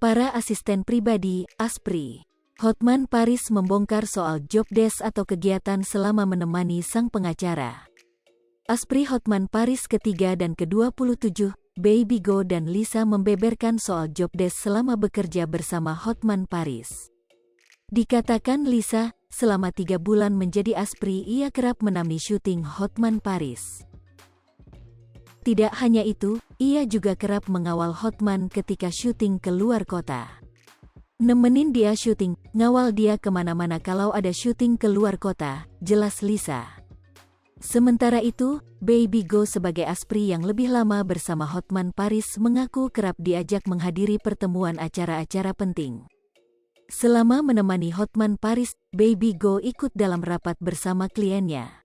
Para asisten pribadi, Asprey. Hotman Paris membongkar soal job desk atau kegiatan selama menemani sang pengacara. Asprey Hotman Paris ketiga dan ke-27, Baby Go dan Lisa membeberkan soal job desk selama bekerja bersama Hotman Paris. Dikatakan Lisa, selama 3 bulan menjadi Asprey ia kerap menemani syuting Hotman Paris. Tidak hanya itu, ia juga kerap mengawal Hotman ketika syuting ke luar kota. Nemenin dia syuting, ngawal dia kemana-mana kalau ada syuting ke luar kota, jelas Lisa. Sementara itu, Baby Go sebagai Asprey yang lebih lama bersama Hotman Paris mengaku kerap diajak menghadiri pertemuan acara-acara penting. Selama menemani Hotman Paris, Baby Go ikut dalam rapat bersama kliennya.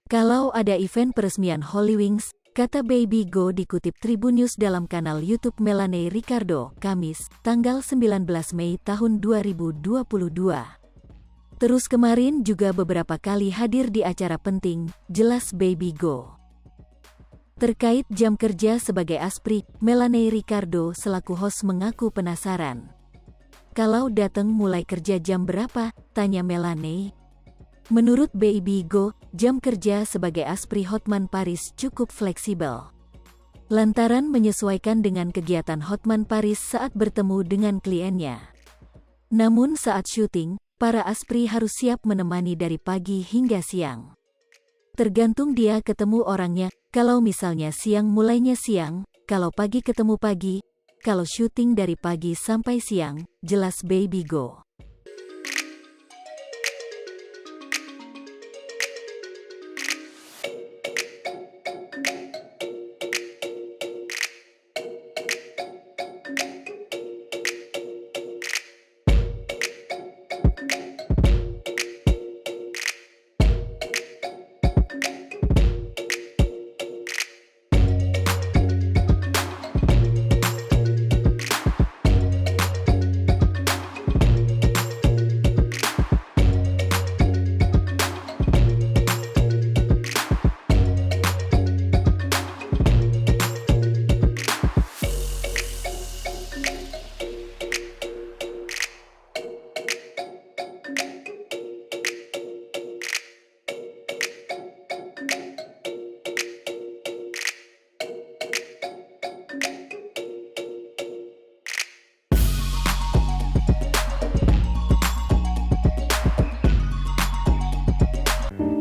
Kalau ada event peresmian Holy Wings, kata Baby Go dikutip Tribun News dalam kanal YouTube Melanie Ricardo, Kamis, tanggal 19 Mei tahun 2022. Terus kemarin juga beberapa kali hadir di acara penting, jelas Baby Go. Terkait jam kerja sebagai Asprey, Melanie Ricardo selaku host mengaku penasaran. Kalau datang mulai kerja jam berapa? Tanya Melanie. Menurut Baby Go, jam kerja sebagai Asprey Hotman Paris cukup fleksibel. Lantaran menyesuaikan dengan kegiatan Hotman Paris saat bertemu dengan kliennya. Namun saat syuting, para Asprey harus siap menemani dari pagi hingga siang. Tergantung dia ketemu orangnya, kalau misalnya siang mulainya siang, kalau pagi ketemu pagi, kalau syuting dari pagi sampai siang, jelas Baby Go.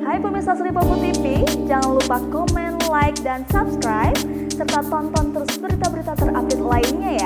Hai pemirsa Sri Popo TV, jangan lupa komen, like, dan subscribe, serta tonton terus berita-berita terupdate lainnya ya.